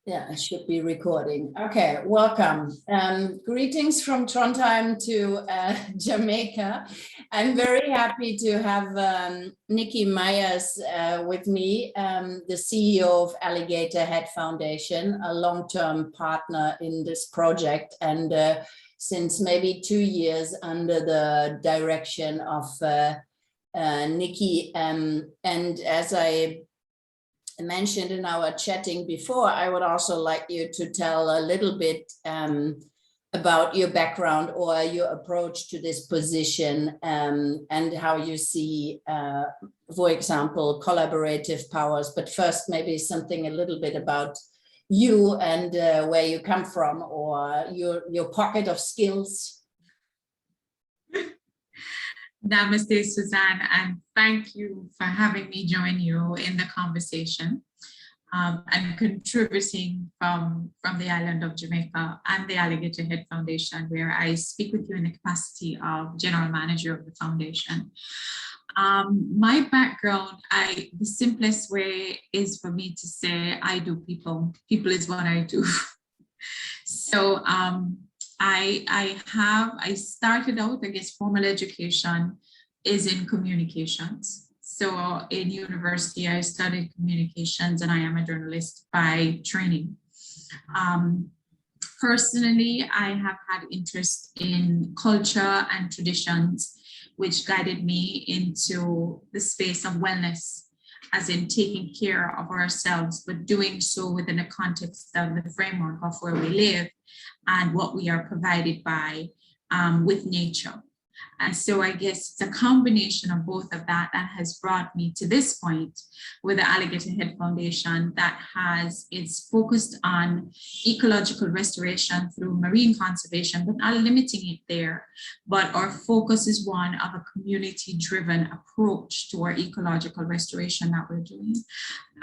Yeah, I should be recording. Okay, welcome. Greetings from Trondheim to Jamaica. I'm very happy to have Nickie Myers with me, the CEO of Alligator Head Foundation, a long-term partner in this project, and since maybe 2 years under the direction of Nickie. And as I mentioned in our chatting before, I would also like you to tell a little bit about your background or your approach to this position, and how you see, for example, collaborative powers. But first, maybe something a little bit about you and where you come from, or your pocket of skills. Namaste, Suzanne, and thank you for having me join you in the conversation and contributing from the island of Jamaica and the Alligator Head Foundation, where I speak with you in the capacity of General Manager of the foundation. My background, the simplest way is for me to say I do people. People is what I do. So I started out, I guess, formal education is in communications. So in university, I studied communications, and I am a journalist by training. Personally, I have had interest in culture and traditions, which guided me into the space of wellness, as in taking care of ourselves, but doing so within the context of the framework of where we live and what we are provided by with nature. And so I guess it's a combination of both of that that has brought me to this point with the Alligator Head Foundation that is focused on ecological restoration through marine conservation, but not limiting it there. But our focus is one of a community-driven approach to our ecological restoration that we're doing.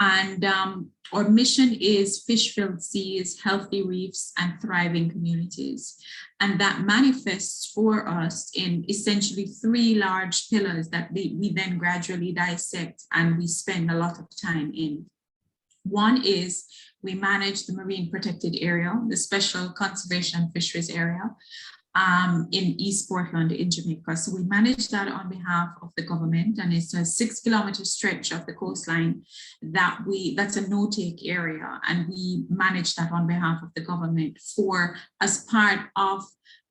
And our mission is fish-filled seas, healthy reefs, and thriving communities. And that manifests for us in essentially 3 large pillars that we then gradually dissect and we spend a lot of time in. One is we manage the marine protected area, the special conservation fisheries area in East Portland in Jamaica. So we manage that on behalf of the government, and it's a 6-kilometer stretch of the coastline that's a no-take area, and we manage that on behalf of the government as part of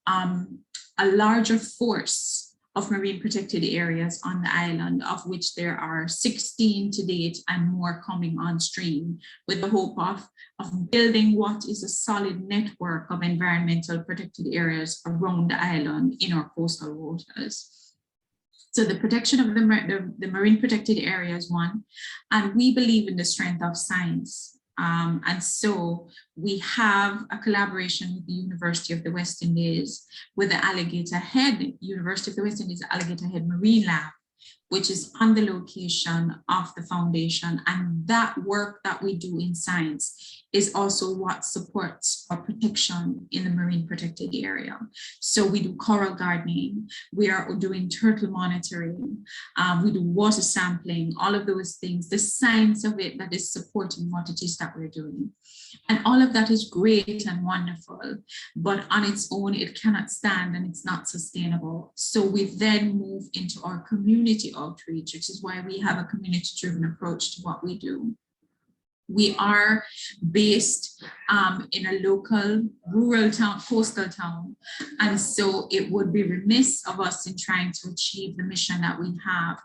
a larger force of marine protected areas on the island, of which there are 16 to date and more coming on stream, with the hope of building what is a solid network of environmental protected areas around the island in our coastal waters. So the protection of the marine protected area is one, and we believe in the strength of science. And so we have a collaboration with the University of the West Indies, with the Alligator Head, University of the West Indies Alligator Head Marine Lab, which is on the location of the foundation. And that work that we do in science is also what supports our protection in the marine protected area. So we do coral gardening, we are doing turtle monitoring, we do water sampling, all of those things, the science of it that is supporting what it is that we're doing. And all of that is great and wonderful, but on its own, it cannot stand and it's not sustainable. So we then move into our community outreach, which is why we have a community-driven approach to what we do. We are based in a local rural town, coastal town. And so it would be remiss of us in trying to achieve the mission that we have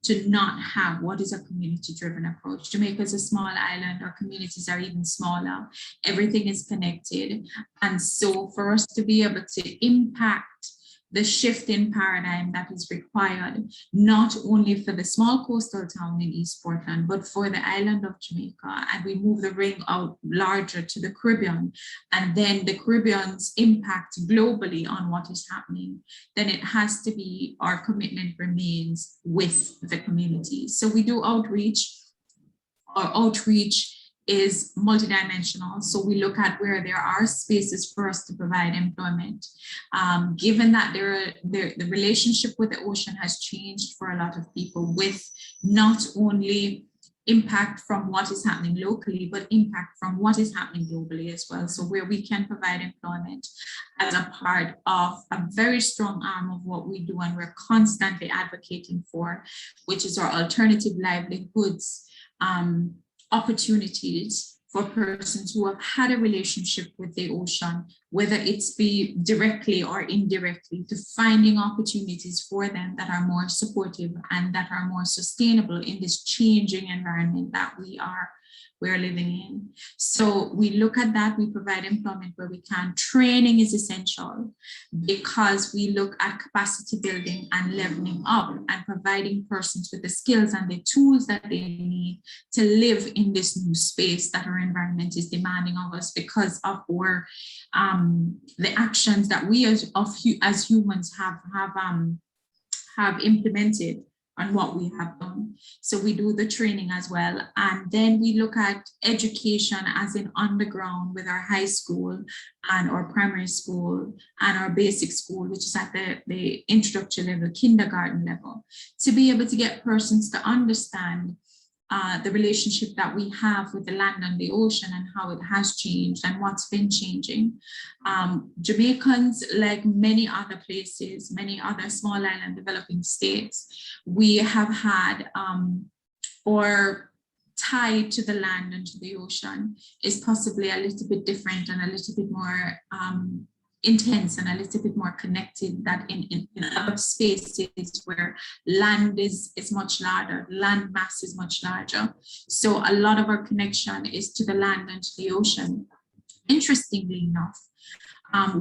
to not have what is a community-driven approach. Jamaica is a small island, our communities are even smaller, everything is connected. And so for us to be able to impact the shift in paradigm that is required, not only for the small coastal town in East Portland, but for the island of Jamaica. And we move the ring out larger to the Caribbean, and then the Caribbean's impact globally on what is happening, then it has to be, our commitment remains with the community. So we do outreach. Our outreach is multidimensional. So we look at where there are spaces for us to provide employment. Given that the relationship with the ocean has changed for a lot of people, with not only impact from what is happening locally, but impact from what is happening globally as well. So where we can provide employment as a part of a very strong arm of what we do and we're constantly advocating for, which is our alternative livelihoods opportunities for persons who have had a relationship with the ocean, whether it's be directly or indirectly, to finding opportunities for them that are more supportive and that are more sustainable in this changing environment that we're living in. So we look at that, we provide employment where we can. Training is essential because we look at capacity building and leveling up and providing persons with the skills and the tools that they need to live in this new space that our environment is demanding of us because of our the actions that we as humans have implemented and what we have done. So we do the training as well. And then we look at education as in underground with our high school and our primary school and our basic school, which is at the introductory level, kindergarten level, to be able to get persons to understand the relationship that we have with the land and the ocean and how it has changed and what's been changing. Jamaicans, like many other places, many other small island developing states, we have had or tied to the land and to the ocean is possibly a little bit different and a little bit more intense and a little bit more connected that in other spaces where land is much larger, land mass is much larger. So a lot of our connection is to the land and to the ocean. Interestingly enough,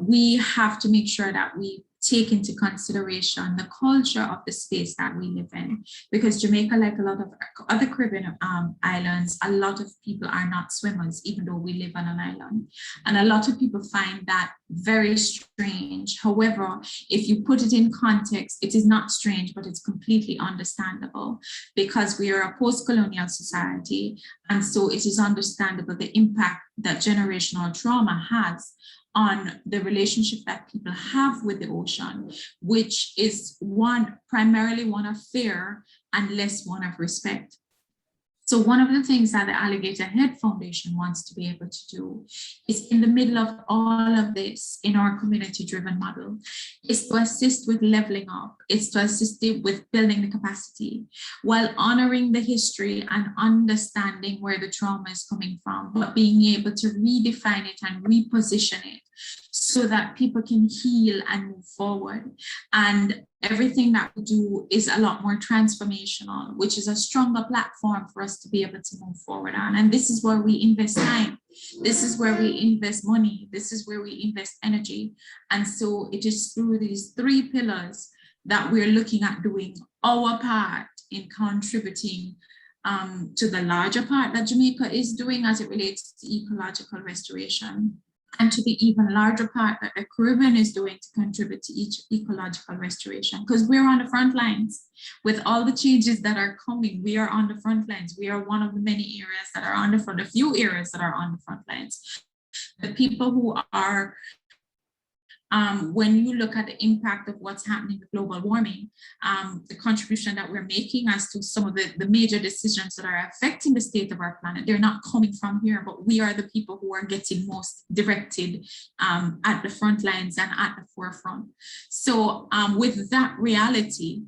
we have to make sure that we take into consideration the culture of the space that we live in, because Jamaica, like a lot of other Caribbean islands, a lot of people are not swimmers, even though we live on an island. And a lot of people find that very strange. However, if you put it in context, it is not strange, but it's completely understandable because we are a post-colonial society. And so it is understandable the impact that generational trauma has on the relationship that people have with the ocean, which is primarily one of fear and less one of respect. So one of the things that the Alligator Head Foundation wants to be able to do is, in the middle of all of this, in our community-driven model, is to assist with leveling up, is to assist with building the capacity while honoring the history and understanding where the trauma is coming from, but being able to redefine it and reposition it so that people can heal and move forward. And everything that we do is a lot more transformational, which is a stronger platform for us to be able to move forward on. And this is where we invest time. This is where we invest money. This is where we invest energy. And so it is through these three pillars that we're looking at doing our part in contributing to the larger part that Jamaica is doing as it relates to ecological restoration, and to the even larger part that the Caribbean is doing to contribute to each ecological restoration, because we're on the front lines with all the changes that are coming. We are on the front lines. We are one of the many areas that are on the front, a few areas that are on the front lines. The people who are, when you look at the impact of what's happening with global warming, the contribution that we're making as to some of the major decisions that are affecting the state of our planet, they're not coming from here, but we are the people who are getting most directed at the front lines and at the forefront. So with that reality,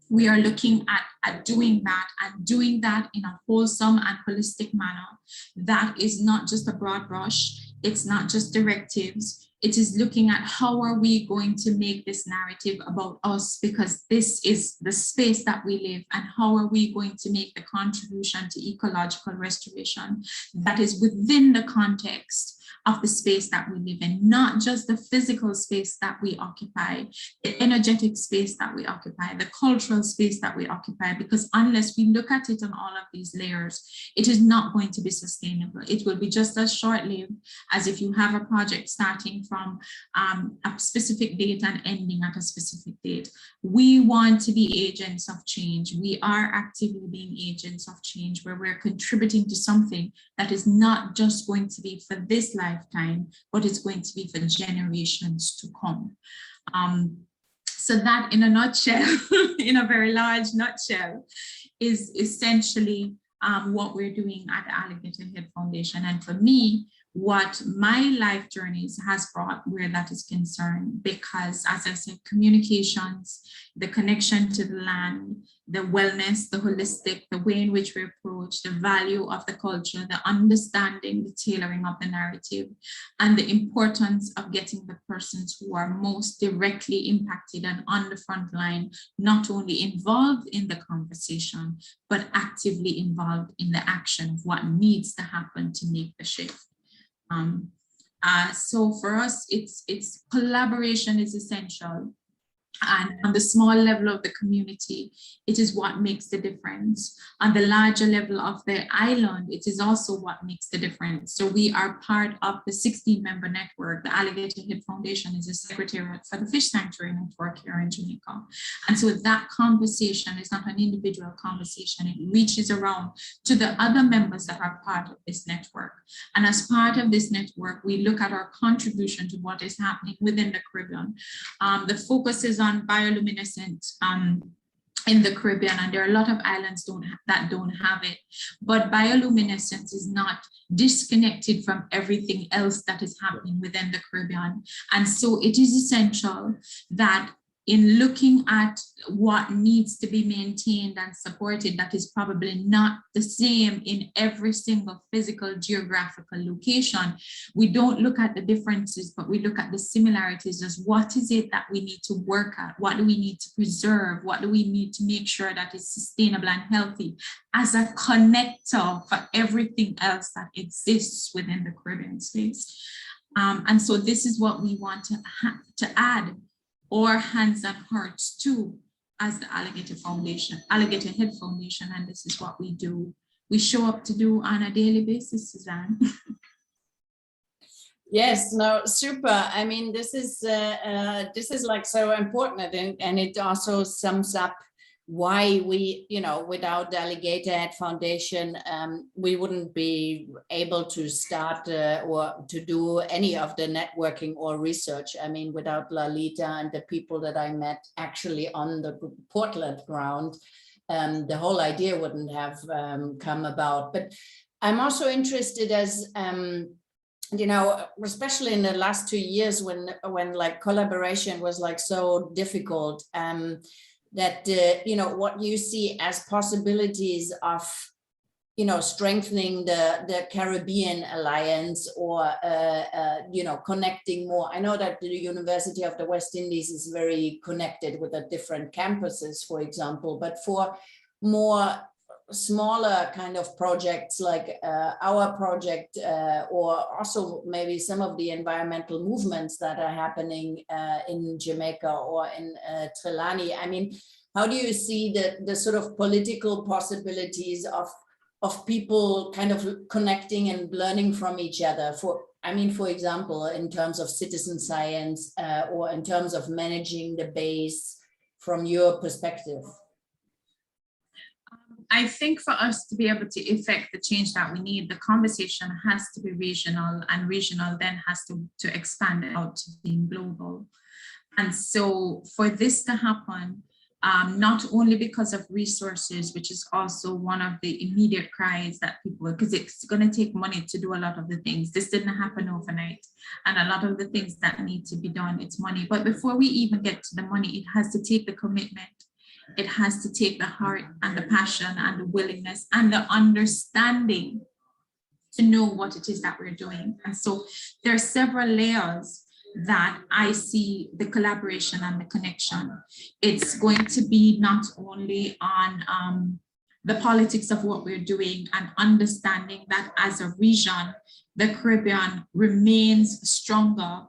we are looking at doing that and doing that in a wholesome and holistic manner. That is not just a broad brush. It's not just directives. It is looking at how are we going to make this narrative about us, because this is the space that we live, and how are we going to make the contribution to ecological restoration that is within the context of the space that we live in, not just the physical space that we occupy, the energetic space that we occupy, the cultural space that we occupy, because unless we look at it on all of these layers, it is not going to be sustainable. It will be just as short-lived as if you have a project starting from a specific date and ending at a specific date. We want to be agents of change. We are actively being agents of change, where we're contributing to something that is not just going to be for this lifetime, but it's going to be for generations to come. So that, in a nutshell, in a very large nutshell, is essentially what we're doing at the Alligator Head Foundation. And for me, what my life journeys has brought where that is concerned, because as I said, communications, the connection to the land, the wellness, the holistic, the way in which we approach, the value of the culture, the understanding, the tailoring of the narrative, and the importance of getting the persons who are most directly impacted and on the front line, not only involved in the conversation, but actively involved in the action of what needs to happen to make the shift. So for us, it's collaboration is essential. And on the small level of the community, it is what makes the difference. On the larger level of the island, it is also what makes the difference. So we are part of the 16-member network. The Alligator Head Foundation is a secretariat for the Fish Sanctuary Network here in Jamaica. And so that conversation is not an individual conversation. It reaches around to the other members that are part of this network. And as part of this network, we look at our contribution to what is happening within the Caribbean. The focus is on bioluminescent in the Caribbean, and there are a lot of islands that don't have it. But bioluminescence is not disconnected from everything else that is happening within the Caribbean. And so it is essential that in looking at what needs to be maintained and supported, that is probably not the same in every single physical geographical location. We don't look at the differences, but we look at the similarities as what is it that we need to work at? What do we need to preserve? What do we need to make sure that is sustainable and healthy as a connector for everything else that exists within the Caribbean space? And so this is what we want to add our hands and hearts to as the Alligator Head Foundation, and this is what we do. We show up to do on a daily basis, Suzanne. Yes, no, super. I mean, this is like so important, and it also sums up why we, without the Alligator Head Foundation, we wouldn't be able to start or to do any of the networking or research. I mean, without Lalita and the people that I met actually on the Portland ground, the whole idea wouldn't have come about. But I'm also interested as, especially in the last 2 years when like collaboration was like so difficult, that, what you see as possibilities of, strengthening the Caribbean alliance or, connecting more. I know that the University of the West Indies is very connected with the different campuses, for example, but for more smaller kind of projects like our project or also maybe some of the environmental movements that are happening in Jamaica or in Trelani. I mean, how do you see the sort of political possibilities of people kind of connecting and learning from each other? For example, in terms of citizen science or in terms of managing the base from your perspective? I think for us to be able to effect the change that we need, the conversation has to be regional, and regional then has to expand out to being global. And so for this to happen, not only because of resources, which is also one of the immediate cries that people, because it's going to take money to do a lot of the things. This didn't happen overnight. And a lot of the things that need to be done, it's money. But before we even get to the money, it has to take the commitment. It has to take the heart and the passion and the willingness and the understanding to know what it is that we're doing. And so there are several layers that I see the collaboration and the connection. It's going to be not only on the politics of what we're doing and understanding that as a region, the Caribbean remains stronger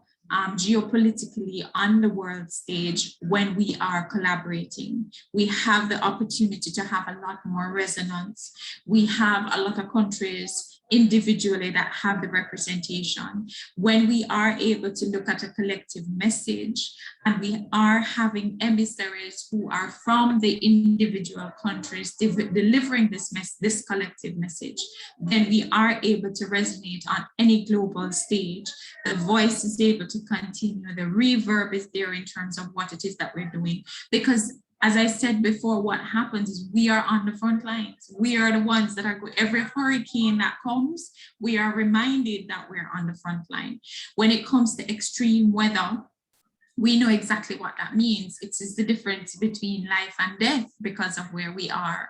geopolitically on the world stage when we are collaborating. We have the opportunity to have a lot more resonance. We have a lot of countries individually that have the representation. When we are able to look at a collective message and we are having emissaries who are from the individual countries delivering this collective message, then we are able to resonate on any global stage. The voice is able to continue, the reverb is there in terms of what it is that we're doing, because as I said before, what happens is we are on the front lines. We are the ones that are, every hurricane that comes, we are reminded that we're on the front line. When it comes to extreme weather, we know exactly what that means. It is the difference between life and death because of where we are.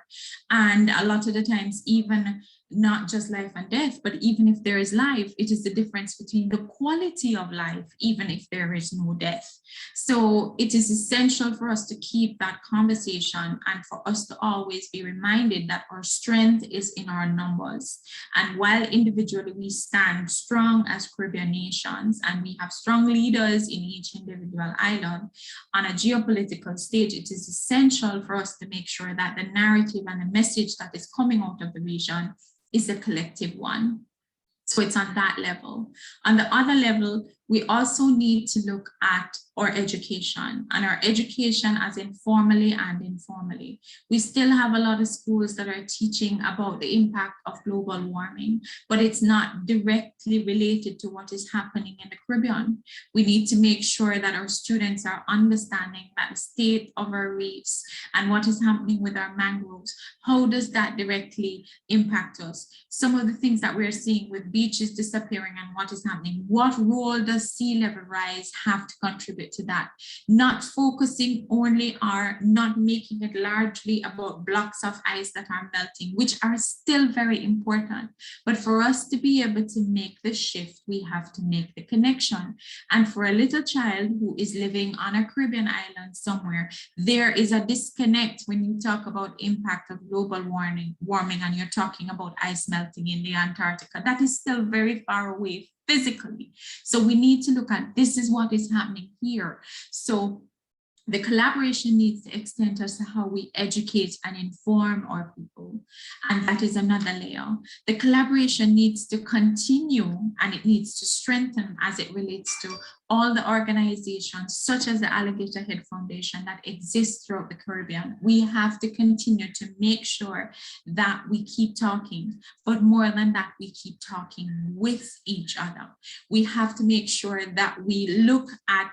And a lot of the times, even not just life and death, but even if there is life, it is the difference between the quality of life, even if there is no death. So it is essential for us to keep that conversation and for us to always be reminded that our strength is in our numbers. And while individually we stand strong as Caribbean nations and we have strong leaders in each individual island, on a geopolitical stage, it is essential for us to make sure that the narrative and the message that is coming out of the region is a collective one. So it's on that level. On the other level, we also need to look at our education, and our education as informally and informally. We still have a lot of schools that are teaching about the impact of global warming, but it's not directly related to what is happening in the Caribbean. We need to make sure that our students are understanding that the state of our reefs and what is happening with our mangroves, how does that directly impact us? Some of the things that we're seeing with beaches disappearing and what is happening, what role does sea level rise have to contribute to that? Not focusing only or not making it largely about blocks of ice that are melting, which are still very important. But for us to be able to make the shift, we have to make the connection. And for a little child who is living on a Caribbean island somewhere, there is a disconnect when you talk about impact of global warming and you're talking about ice melting in the Antarctica. That is still very far away physically. So we need to look at this is what is happening here. So the collaboration needs to extend as to how we educate and inform our people. And that is another layer. The collaboration needs to continue and it needs to strengthen as it relates to all the organizations such as the Alligator Head Foundation that exists throughout the Caribbean. We have to continue to make sure that we keep talking, but more than that, we keep talking with each other. We have to make sure that we look at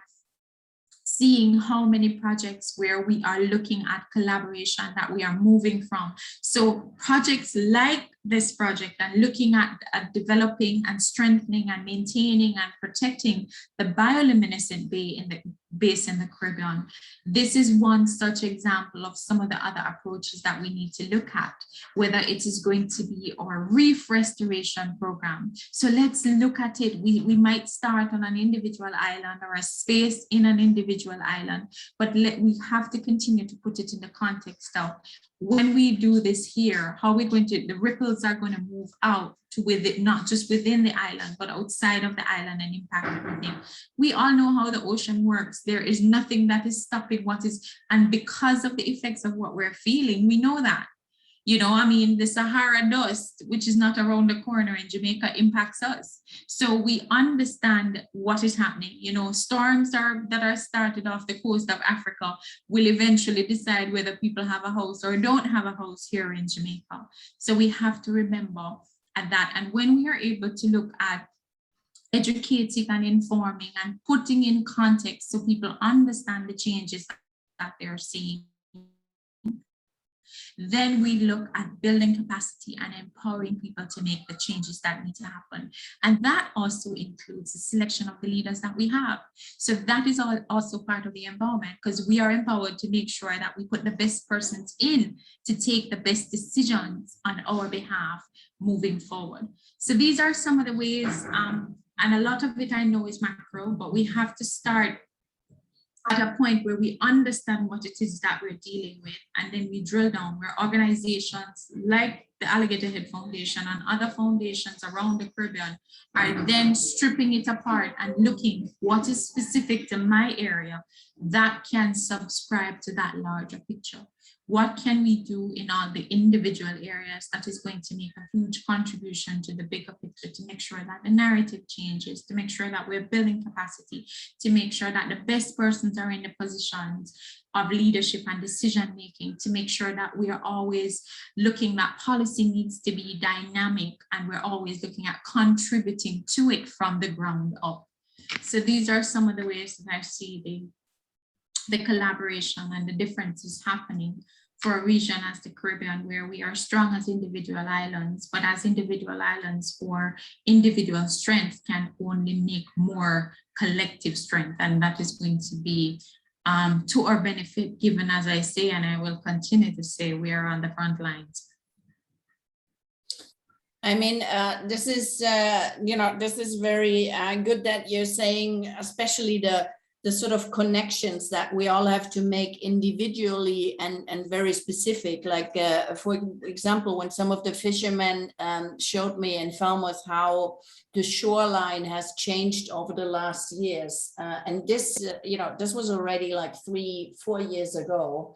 seeing how many projects where we are looking at collaboration that we are moving from. So projects like this project and looking at developing and strengthening and maintaining and protecting the bioluminescent base in the Caribbean. This is one such example of some of the other approaches that we need to look at, whether it is going to be our reef restoration program. So let's look at it. We might start on an individual island or a space in an individual island, but we have to continue to put it in the context of when we do this here, how we're going to, the ripples are going to move out to within, not just within the island, but outside of the island and impact everything. We all know how the ocean works. There is nothing that is stopping what is, and because of the effects of what we're feeling, we know that. You know, I mean, the Sahara dust, which is not around the corner in Jamaica, impacts us. So we understand what is happening. You know, storms that are started off the coast of Africa will eventually decide whether people have a house or don't have a house here in Jamaica. So we have to remember at that. And when we are able to look at educating and informing and putting in context so people understand the changes that they're seeing, then we look at building capacity and empowering people to make the changes that need to happen. And that also includes the selection of the leaders that we have. So that is also part of the empowerment, because we are empowered to make sure that we put the best persons in to take the best decisions on our behalf moving forward. So these are some of the ways, and a lot of it I know is macro, but we have to start at a point where we understand what it is that we're dealing with, and then we drill down where organizations like the Alligator Head Foundation and other foundations around the Caribbean are then stripping it apart and looking what is specific to my area that can subscribe to that larger picture. What can we do in all the individual areas that is going to make a huge contribution to the bigger picture, to make sure that the narrative changes, to make sure that we're building capacity, to make sure that the best persons are in the positions of leadership and decision making, to make sure that we are always looking that policy needs to be dynamic and we're always looking at contributing to it from the ground up. So these are some of the ways that I see the collaboration and the differences happening for a region as the Caribbean, where we are strong as individual islands, but as individual islands, or individual strength can only make more collective strength. And that is going to be to our benefit, given, as I say, and I will continue to say, we are on the front lines. I mean, this is, this is very good that you're saying, especially the sort of connections that we all have to make individually and very specific. Like, for example, when some of the fishermen showed me in Falmouth how the shoreline has changed over the last years. And this, this was already like 3-4 years ago,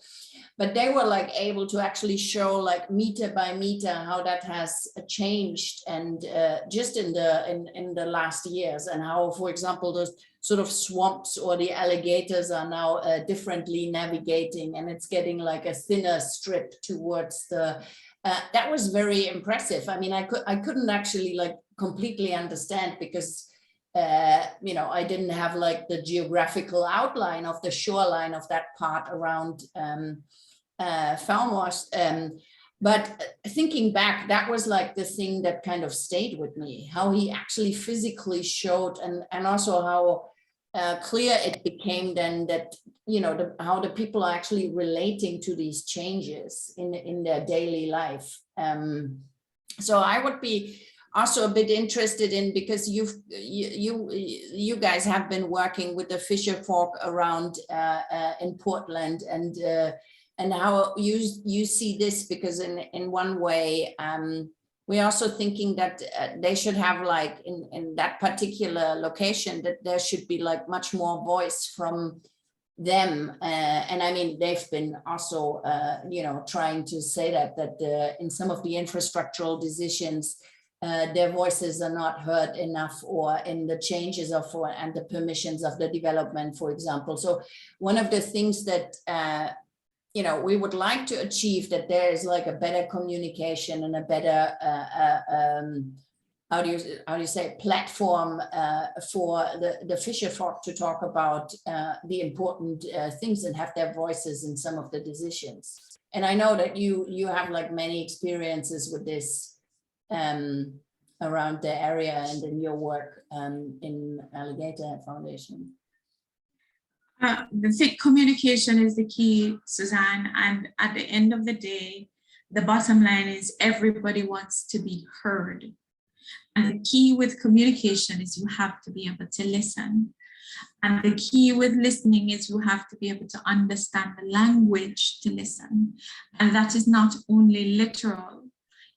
but they were like able to actually show like meter by meter how that has changed, and just in the last years, and how, for example, those sort of swamps or the alligators are now differently navigating, and it's getting like a thinner strip towards the, that was very impressive. I mean, I couldn't actually like completely understand, because I didn't have like the geographical outline of the shoreline of that part around Falmouth. But thinking back, that was like the thing that kind of stayed with me, how he actually physically showed, and also how clear it became then that, how the people are actually relating to these changes in their daily life. So I would be also a bit interested in, because you guys have been working with the fisher folk around in Portland, and how you see this, because in one way, we're also thinking that they should have, like, in that particular location, that there should be like much more voice from them. And I mean, they've been also, trying to say that in some of the infrastructural decisions, their voices are not heard enough, or in the changes and the permissions of the development, for example. So one of the things that we would like to achieve, that there is like a better communication and a better how do you say, platform for the fisher folk to talk about the important things and have their voices in some of the decisions. And I know that you have like many experiences with this around the area and in your work in Alligator Foundation. The communication is the key, Suzanne, and at the end of the day, the bottom line is everybody wants to be heard. And the key with communication is you have to be able to listen. And the key with listening is you have to be able to understand the language to listen. And that is not only literal,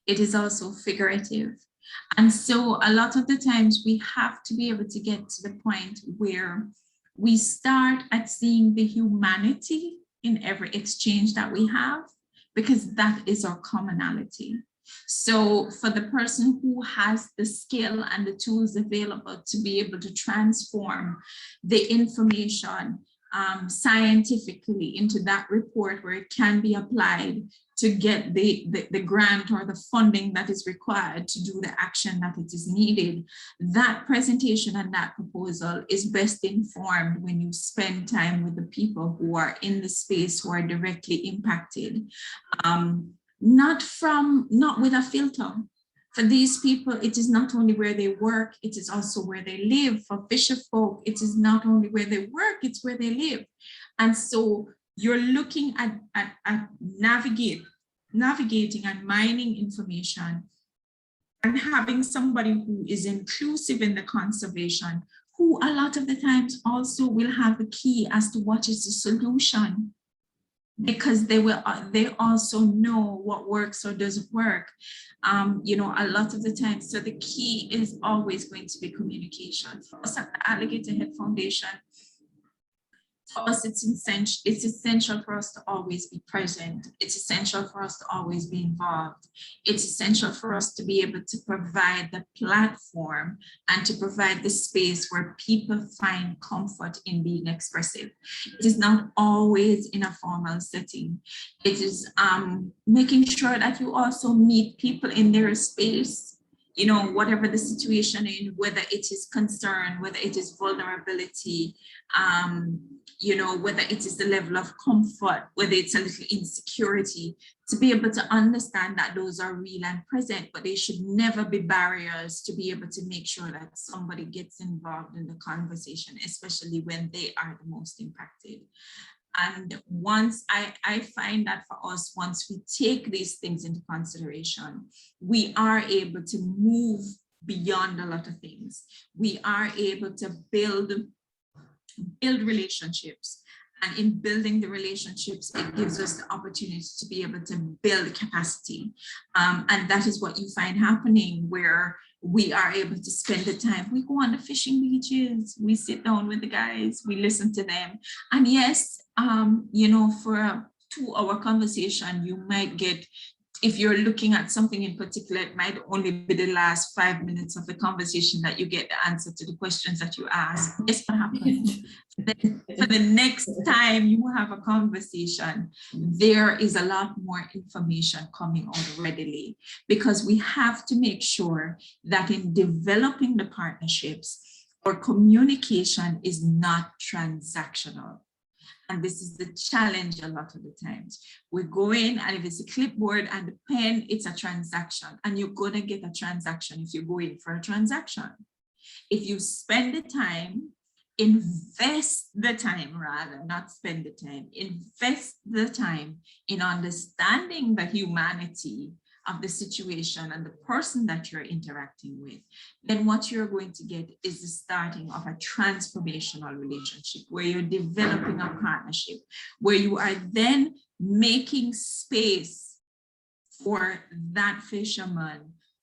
it is also figurative. And so a lot of the times we have to be able to get to the point where we start at seeing the humanity in every exchange that we have, because that is our commonality. So for the person who has the skill and the tools available to be able to transform the information scientifically into that report where it can be applied to get the grant or the funding that is required to do the action that it is needed, that presentation and that proposal is best informed when you spend time with the people who are in the space, who are directly impacted, not with a filter. For these people, it is not only where they work, it is also where they live. For fisher folk, it is not only where they work, it's where they live. And so you're looking at navigating and mining information, and having somebody who is inclusive in the conservation, who a lot of the times also will have the key as to what is the solution, because they also know what works or doesn't work, a lot of the time. So the key is always going to be communication. For us at the Alligator Head Foundation, for us, it's essential for us to always be present. It's essential for us to always be involved. It's essential for us to be able to provide the platform and to provide the space where people find comfort in being expressive. It is not always in a formal setting. It is making sure that you also meet people in their space you know, whatever the situation in, whether it is concern, whether it is vulnerability, you know, whether it is the level of comfort, whether it's a little insecurity, to be able to understand that those are real and present, but they should never be barriers to be able to make sure that somebody gets involved in the conversation, especially when they are the most impacted. And once I find that for us, once we take these things into consideration, we are able to move beyond a lot of things. We are able to build relationships. And in building the relationships, it gives us the opportunity to be able to build capacity. And that is what you find happening, where we are able to spend the time. We go on the fishing beaches, we sit down with the guys, we listen to them. And yes, you know, for a 2-hour conversation, you might get, if you're looking at something in particular, it might only be the last 5 minutes of the conversation that you get the answer to the questions that you ask. Guess what happens? For the next time you have a conversation, there is a lot more information coming out readily, because we have to make sure that in developing the partnerships, our communication is not transactional. And this is the challenge a lot of the times. We go in, and if it's a clipboard and the pen, it's a transaction. And you're going to get a transaction if you go in for a transaction. If you spend the time, invest the time, rather, not spend the time, invest the time in understanding the humanity of the situation and the person that you're interacting with, then what you're going to get is the starting of a transformational relationship, where you're developing a partnership, where you are then making space for that fisherman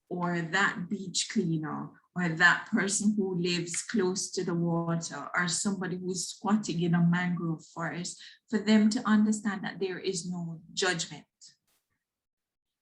or that beach cleaner or that person who lives close to the water, or somebody who's squatting in a mangrove forest, for them to understand that there is no judgment.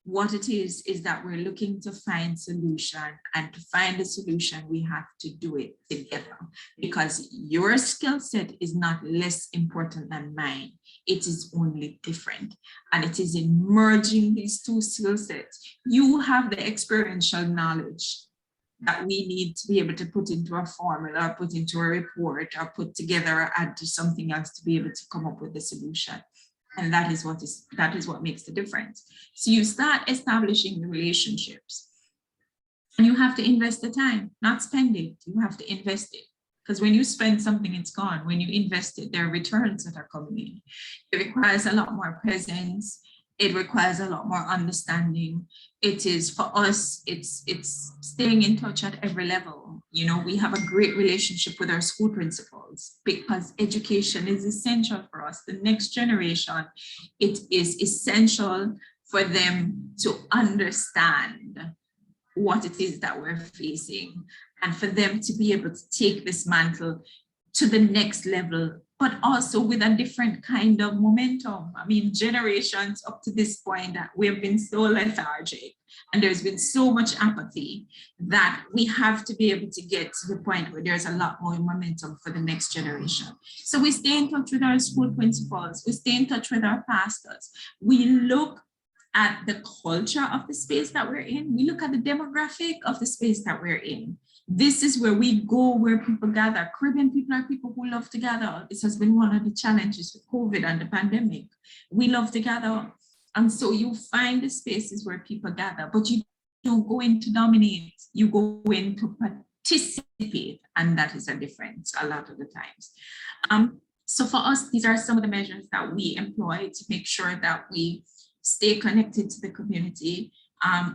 What it is that we're looking to find solution, and to find a solution, we have to do it together, because your skill set is not less important than mine. It is only different. And it is in merging these two skill sets. You have the experiential knowledge that we need to be able to put into a formula, or put into a report, or put together, or add to something else to be able to come up with the solution. And that is what makes the difference. So you start establishing the relationships, and you have to invest the time, not spend it. You have to invest it, because when you spend something, it's gone. When you invest it, there are returns that are coming in. It requires a lot more presence. It requires a lot more understanding. It is, for us, it's staying in touch at every level. You know, we have a great relationship with our school principals, because education is essential for us. The next generation, it is essential for them to understand what it is that we're facing, and for them to be able to take this mantle to the next level, but also with a different kind of momentum. I mean, generations up to this point, that we've been so lethargic, and there's been so much apathy, that we have to be able to get to the point where there's a lot more momentum for the next generation. So we stay in touch with our school principals, we stay in touch with our pastors, we look at the culture of the space that we're in, we look at the demographic of the space that we're in. This is where we go, where people gather. Caribbean people are people who love to gather. This has been one of the challenges with COVID and the pandemic. We love to gather. And so you find the spaces where people gather, but you don't go in to dominate, you go in to participate. And that is a difference a lot of the times. So for us, these are some of the measures that we employ to make sure that we stay connected to the community,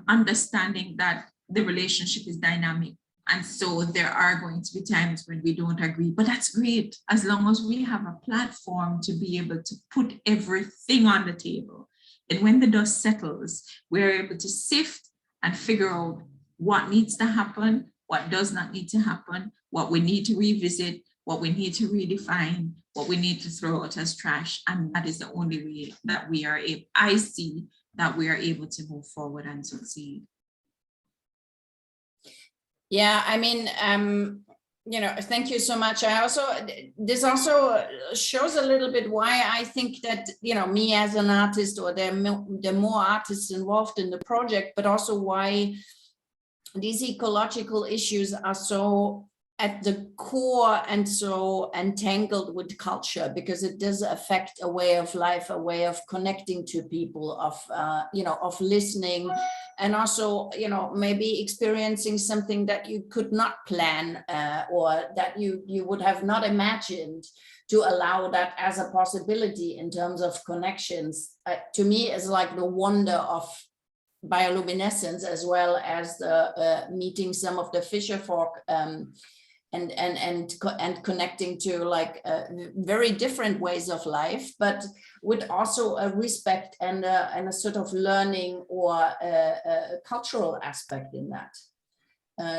understanding that the relationship is dynamic. And so there are going to be times when we don't agree, but that's great, as long as we have a platform to be able to put everything on the table. And when the dust settles, we're able to sift and figure out what needs to happen, what does not need to happen, what we need to revisit, what we need to redefine, what we need to throw out as trash. And that is the only way that we are able, I see, that we are able to move forward and succeed. Yeah, I mean, you know, thank you so much. This also shows a little bit why I think that, you know, me as an artist, or there are more artists involved in the project, but also why these ecological issues are so at the core and so entangled with culture, because it does affect a way of life, a way of connecting to people, of of listening, and also maybe experiencing something that you could not plan, or that you would have not imagined, to allow that as a possibility in terms of connections. To me, is like the wonder of bioluminescence, as well as the meeting some of the fisher folk, and connecting to like very different ways of life, but with also a respect and a sort of learning or a cultural aspect in that.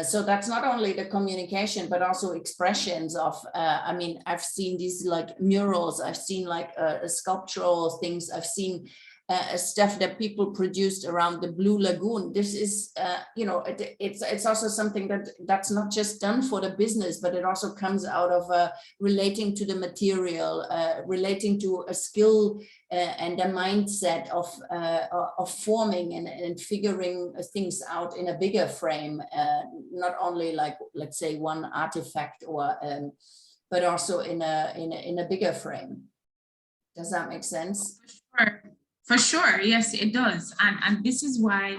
So that's not only the communication, but also expressions of, I mean, I've seen these like murals, I've seen like sculptural things, I've seen stuff that people produced around the Blue Lagoon. This is, it's also something that's not just done for the business, but it also comes out of relating to the material, relating to a skill and a mindset of forming and figuring things out in a bigger frame, not only like, let's say, one artifact, or but also in a bigger frame. Does that make sense? Sure. For sure, yes, it does, and this is why,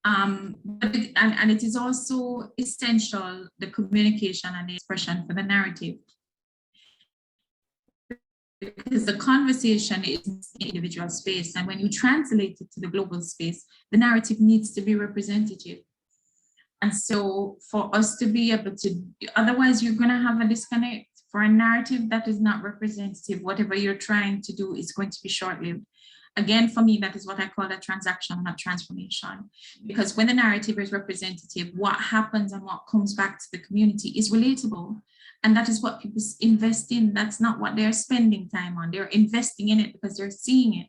and it is also essential, the communication and the expression for the narrative, because the conversation is in individual space, and when you translate it to the global space, the narrative needs to be representative. And so for us to be able to, otherwise you're going to have a disconnect. For a narrative that is not representative, whatever you're trying to do is going to be short-lived. Again, for me, that is what I call a transaction, not transformation. Because when the narrative is representative, what happens and what comes back to the community is relatable. And that is what people invest in. That's not what they're spending time on. They're investing in it because they're seeing it.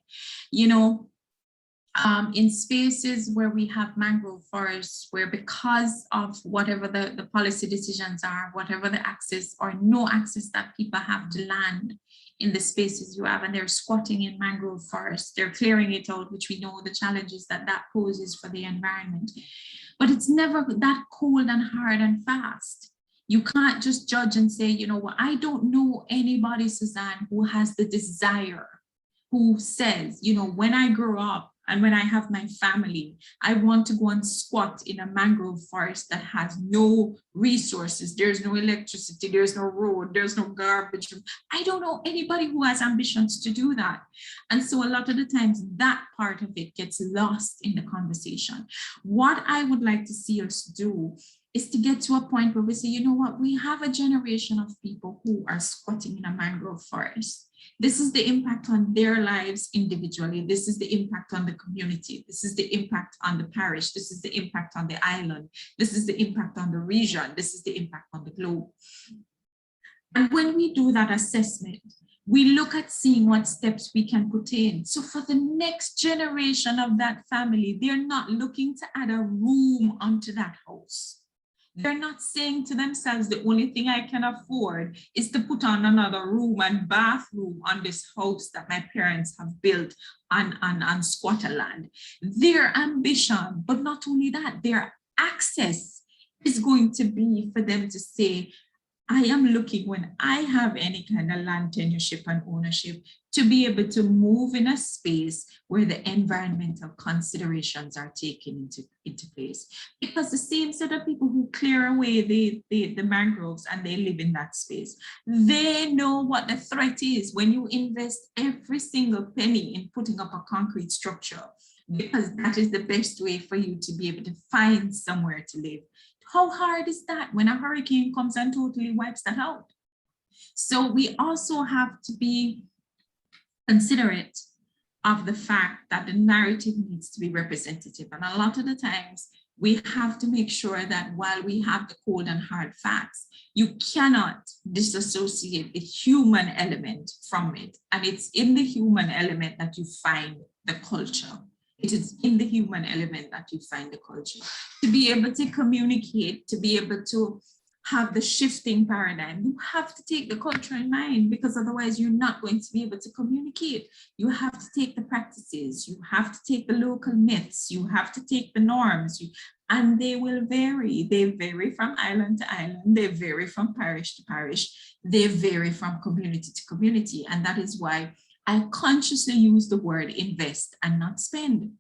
In spaces where we have mangrove forests, where because of whatever the policy decisions are, whatever the access or no access that people have to land in the spaces you have, and they're squatting in mangrove forests, they're clearing it out, which we know the challenges that poses for the environment. But it's never that cold and hard and fast. You can't just judge and say, you know what, I don't know anybody, Suzanne, who has the desire, who says, when I grow up, and when I have my family, I want to go and squat in a mangrove forest that has no resources. There's no electricity, there's no road, there's no garbage. I don't know anybody who has ambitions to do that. And so a lot of the times that part of it gets lost in the conversation. What I would like to see us do is to get to a point where we say, you know what, we have a generation of people who are squatting in a mangrove forest. This is the impact on their lives individually. This is the impact on the community. This is the impact on the parish. This is the impact on the island. This is the impact on the region. This is the impact on the globe. And when we do that assessment, we look at seeing what steps we can put in. So for the next generation of that family, they're not looking to add a room onto that house. They're not saying to themselves, the only thing I can afford is to put on another room and bathroom on this house that my parents have built on squatter land. Their ambition, but not only that, their access is going to be for them to say, I am looking, when I have any kind of land tenureship and ownership, to be able to move in a space where the environmental considerations are taken into place. Because the same set of people who clear away the mangroves and they live in that space, they know what the threat is when you invest every single penny in putting up a concrete structure, because that is the best way for you to be able to find somewhere to live. How hard is that when a hurricane comes and totally wipes that out? So we also have to be considerate of the fact that the narrative needs to be representative. And a lot of the times we have to make sure that while we have the cold and hard facts, you cannot disassociate the human element from it. And it's in the human element that you find the culture. It is in the human element that you find the culture. To be able to communicate, to be able to have the shifting paradigm, you have to take the culture in mind, because otherwise you're not going to be able to communicate. You have to take the practices, you have to take the local myths, you have to take the norms, and they will vary. They vary from island to island. They vary from parish to parish. They vary from community to community. And that is why I consciously use the word invest and not spend,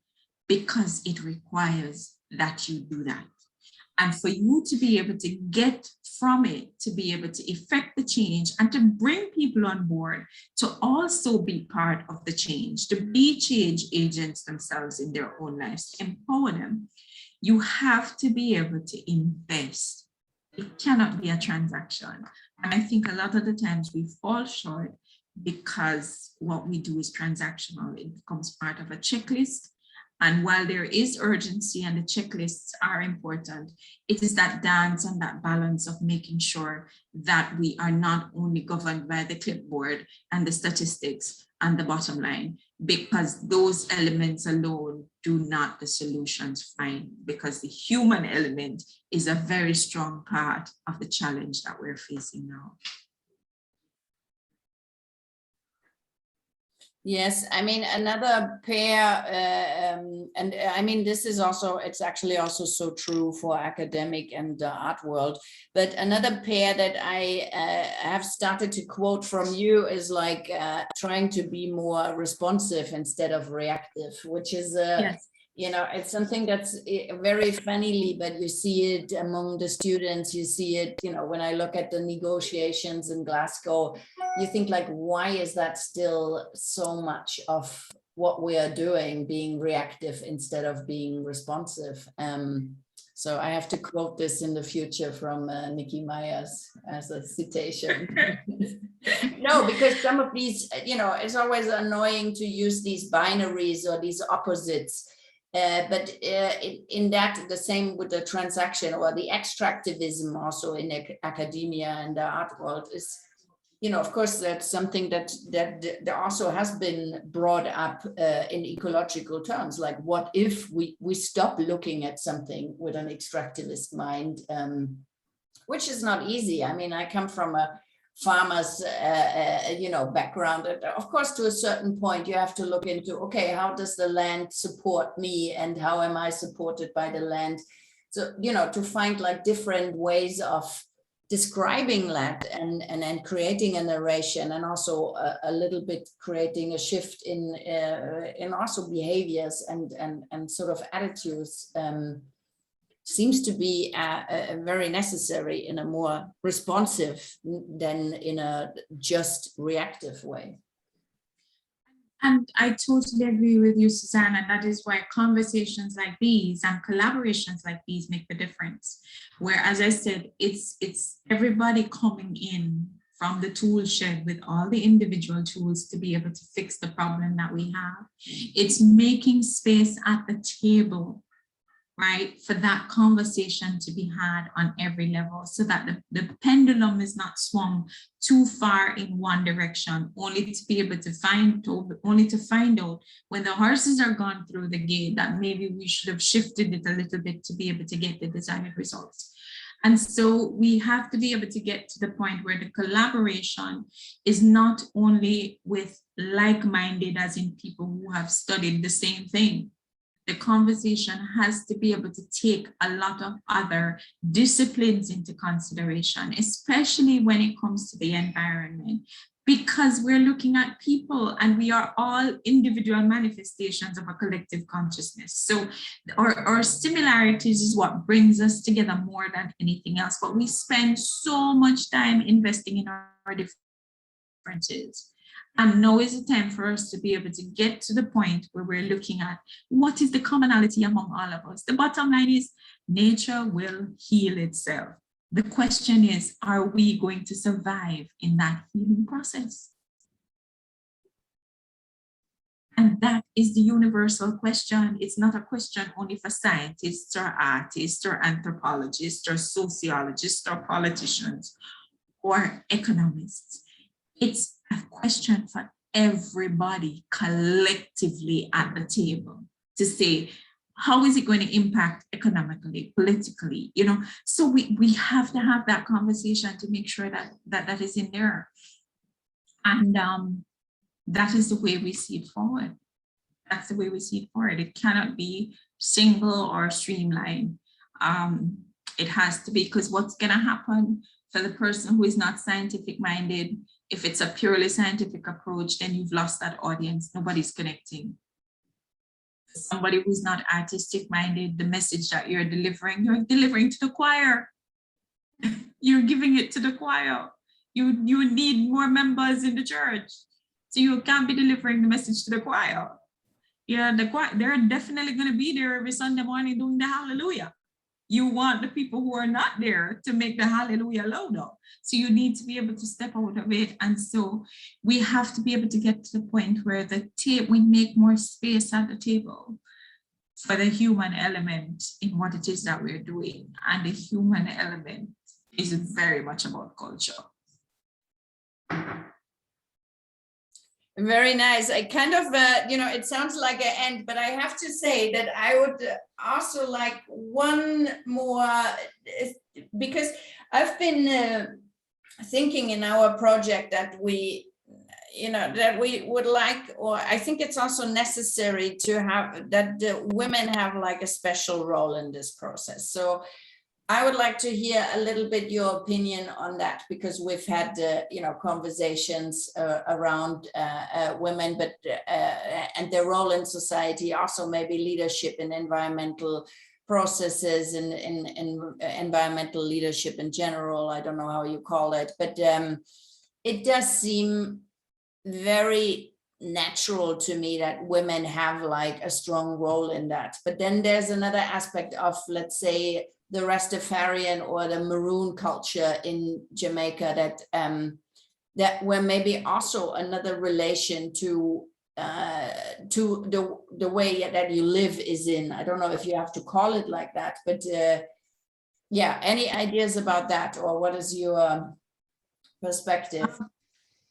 because it requires that you do that. And for you to be able to get from it, to be able to effect the change and to bring people on board to also be part of the change, to be change agents themselves in their own lives, empower them, you have to be able to invest. It cannot be a transaction. And I think a lot of the times we fall short because what we do is transactional. It becomes part of a checklist. And while there is urgency and the checklists are important, it is that dance and that balance of making sure that we are not only governed by the clipboard and the statistics and the bottom line, because those elements alone do not the solutions find, because the human element is a very strong part of the challenge that we're facing now. Yes, I mean, another pair, and I mean, this is also, it's actually also so true for academic and the art world, but another pair that I have started to quote from you is like trying to be more responsive instead of reactive, which is, Yes. you know, it's something that's very funnily, but you see it among the students, you see it, you know, when I look at the negotiations in Glasgow, you think like, why is that still so much of what we are doing, being reactive instead of being responsive? So I have to quote this in the future from Nickie Myers as a citation. No, because some of these, you know, it's always annoying to use these binaries or these opposites. But in that, the same with the transaction or the extractivism also in academia and the art world is, you know, of course, that's something that also has been brought up in ecological terms. Like, what if we stop looking at something with an extractivist mind, which is not easy. I mean, I come from a farmers, you know, background. Of course, to a certain point, you have to look into, okay, how does the land support me and how am I supported by the land? So, you know, to find like different ways of describing that and creating a narration, and also a little bit creating a shift in also behaviors and sort of attitudes, seems to be very necessary in a more responsive than in a just reactive way. And I totally agree with you, Suzanne, and that is why conversations like these and collaborations like these make the difference. Where, as I said, it's everybody coming in from the tool shed with all the individual tools to be able to fix the problem that we have. It's making space at the table, right, for that conversation to be had on every level, so that the pendulum is not swung too far in one direction, only to be able to find out when the horses are gone through the gate that maybe we should have shifted it a little bit to be able to get the desired results. And so we have to be able to get to the point where the collaboration is not only with like-minded, as in people who have studied the same thing. The conversation has to be able to take a lot of other disciplines into consideration, especially when it comes to the environment, because we're looking at people and we are all individual manifestations of a collective consciousness. So our similarities is what brings us together more than anything else, but we spend so much time investing in our differences. And now is the time for us to be able to get to the point where we're looking at what is the commonality among all of us. The bottom line is nature will heal itself. The question is, are we going to survive in that healing process? And that is the universal question. It's not a question only for scientists or artists or anthropologists or sociologists or politicians or economists. It's a question for everybody collectively at the table to say, how is it going to impact economically, politically, you know? So we have to have that conversation to make sure that is in there. And that is the way we see it forward. That's the way we see it forward. It cannot be single or streamlined. It has to be, because what's going to happen for the person who is not scientific minded, if it's a purely scientific approach, then you've lost that audience. Nobody's connecting. Somebody who's not artistic minded, the message that you're delivering to the choir. You're giving it to the choir. You need more members in the church. So you can't be delivering the message to the choir. Yeah, the choir, they're definitely going to be there every Sunday morning doing the hallelujah. You want the people who are not there to make the hallelujah louder. So you need to be able to step out of it. And so we have to be able to get to the point where we make more space at the table for the human element in what it is that we're doing. And the human element is very much about culture. Very nice. I kind of, it sounds like an end, but I have to say that I would also like one more, because I've been thinking in our project that we would like, or I think it's also necessary to have that the women have like a special role in this process. So I would like to hear a little bit your opinion on that, because we've had, conversations around women, but and their role in society, also maybe leadership in environmental processes and in environmental leadership in general. I don't know how you call it, but it does seem very natural to me that women have like a strong role in that. But then there's another aspect of, let's say, the Rastafarian or the Maroon culture in Jamaica that where maybe also another relation to the way that you live is in. I don't know if you have to call it like that, but yeah, any ideas about that, or what is your perspective?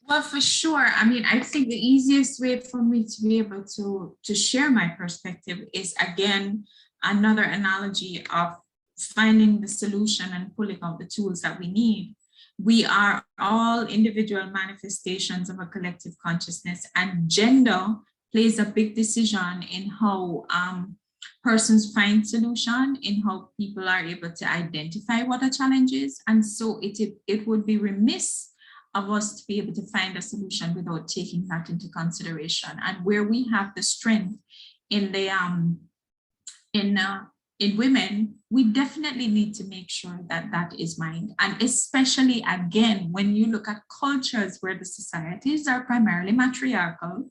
Well, for sure. I mean, I think the easiest way for me to be able to share my perspective is, again, another analogy of finding the solution and pulling out the tools that we need. We are all individual manifestations of a collective consciousness, and gender plays a big decision in how persons find solution, in how people are able to identify what a challenge is. And so it would be remiss of us to be able to find a solution without taking that into consideration. And where we have the strength in the in women, we definitely need to make sure that that is mined. And especially, again, when you look at cultures where the societies are primarily matriarchal,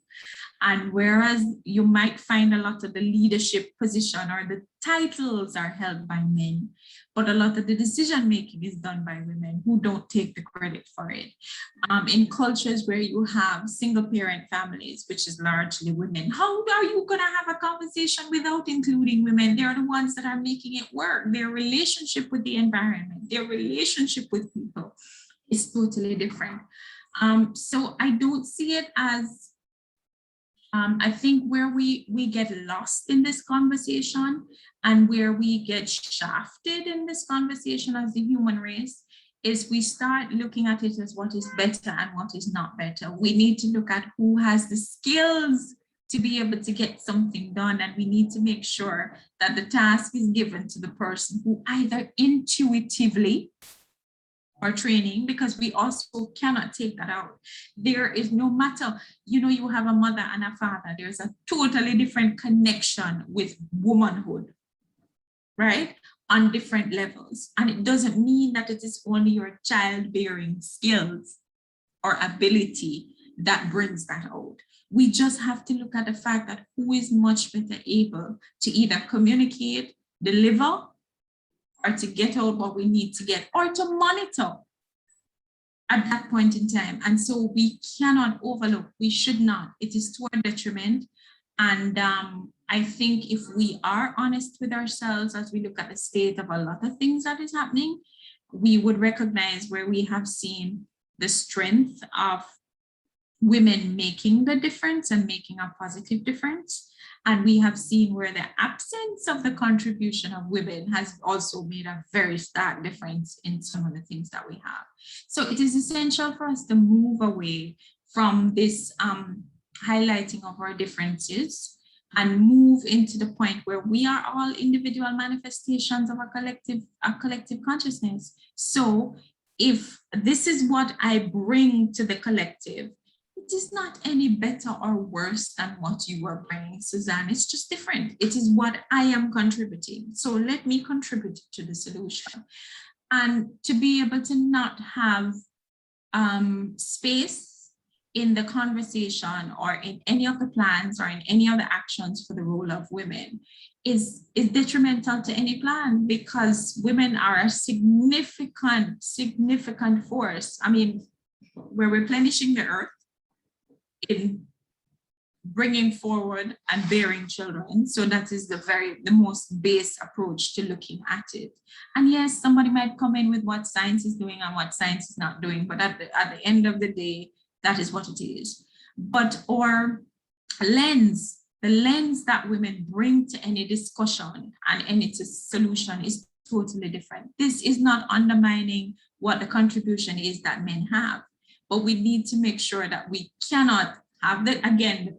and whereas you might find a lot of the leadership position or the titles are held by men, but a lot of the decision making is done by women who don't take the credit for it. In cultures where you have single parent families, which is largely women, how are you going to have a conversation without including women? They're the ones that are making it work. Their relationship with the environment, their relationship with people is totally different. So I don't see it as, I think where we get lost in this conversation and where we get shafted in this conversation as the human race is we start looking at it as what is better and what is not better. We need to look at who has the skills to be able to get something done, and we need to make sure that the task is given to the person who either intuitively or training, because we also cannot take that out. There is, no matter, you have a mother and a father, there's a totally different connection with womanhood, right? On different levels. And it doesn't mean that it is only your childbearing skills or ability that brings that out. We just have to look at the fact that who is much better able to either communicate, deliver, or to get out what we need to get, or to monitor at that point in time. And so we cannot overlook, we should not, it is to our detriment. And I think if we are honest with ourselves as we look at the state of a lot of things that is happening, we would recognize where we have seen the strength of women making the difference and making a positive difference. And we have seen where the absence of the contribution of women has also made a very stark difference in some of the things that we have. So it is essential for us to move away from this highlighting of our differences and move into the point where we are all individual manifestations of a collective consciousness. So if this is what I bring to the collective, it is not any better or worse than what you were bringing, Suzanne. It's just different. It is what I am contributing. So let me contribute to the solution. And to be able to not have space in the conversation or in any of the plans or in any of the actions for the role of women is detrimental to any plan, because women are a significant force. I mean, we're replenishing the earth in bringing forward and bearing children. So that is the most base approach to looking at it. And yes, somebody might come in with what science is doing and what science is not doing, but at the end of the day, that is what it is. But our lens, the lens that women bring to any discussion and any solution is totally different. This is not undermining what the contribution is that men have, but we need to make sure that we cannot have the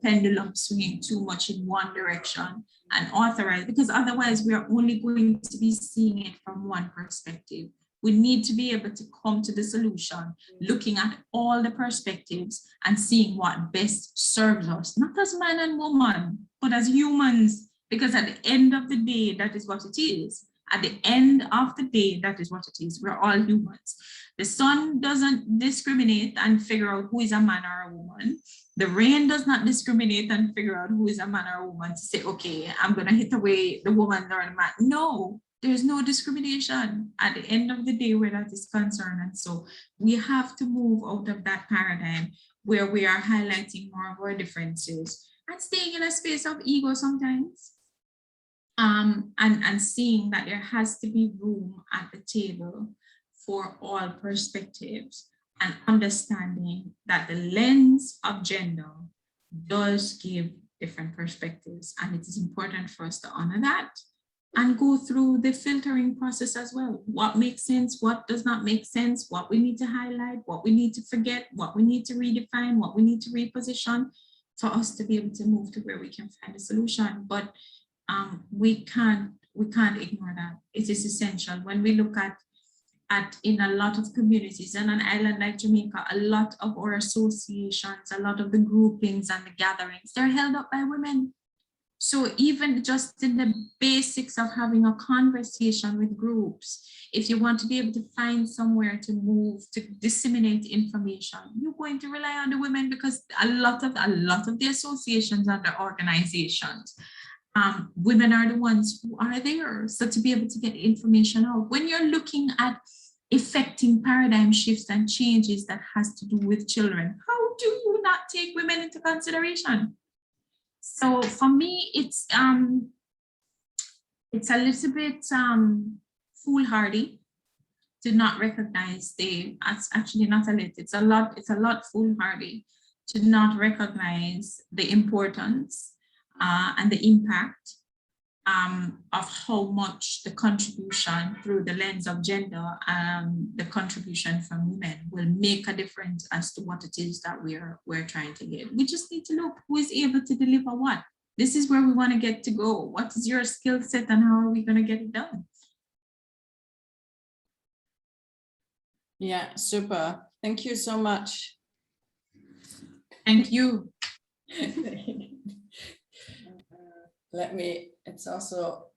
pendulum swinging too much in one direction and authorize, because otherwise we are only going to be seeing it from one perspective. We need to be able to come to the solution, looking at all the perspectives and seeing what best serves us, not as man and woman, but as humans, because at the end of the day, that is what it is. At the end of the day, that is what it is. We're all humans. The sun doesn't discriminate and figure out who is a man or a woman. The rain does not discriminate and figure out who is a man or a woman to say, okay, I'm going to hit away the woman or the man. No, there's no discrimination at the end of the day where that is concerned. And so we have to move out of that paradigm where we are highlighting more of our differences and staying in a space of ego sometimes. And seeing that there has to be room at the table for all perspectives, and understanding that the lens of gender does give different perspectives, and it is important for us to honor that and go through the filtering process as well. What makes sense, what does not make sense, what we need to highlight, what we need to forget, what we need to redefine, what we need to reposition for us to be able to move to where we can find a solution. But we can't ignore that. It is essential. When we look at in a lot of communities, and an island like Jamaica, a lot of our associations, a lot of the groupings and the gatherings, they're held up by women. So even just in the basics of having a conversation with groups, if you want to be able to find somewhere to move, to disseminate information, you're going to rely on the women, because a lot of the associations and the organizations, women are the ones who are there. So to be able to get information out, when you're looking at effecting paradigm shifts and changes that has to do with children, how do you not take women into consideration? So for me, it's a little bit foolhardy to not recognize actually not a little, it's a lot foolhardy to not recognize the importance and the impact of how much the contribution through the lens of gender, the contribution from women will make a difference as to what it is that we're trying to get. We just need to look who is able to deliver what. This is where we want to get to go. What is your skill set and how are we going to get it done? Yeah, super. Thank you so much. Thank you. It's also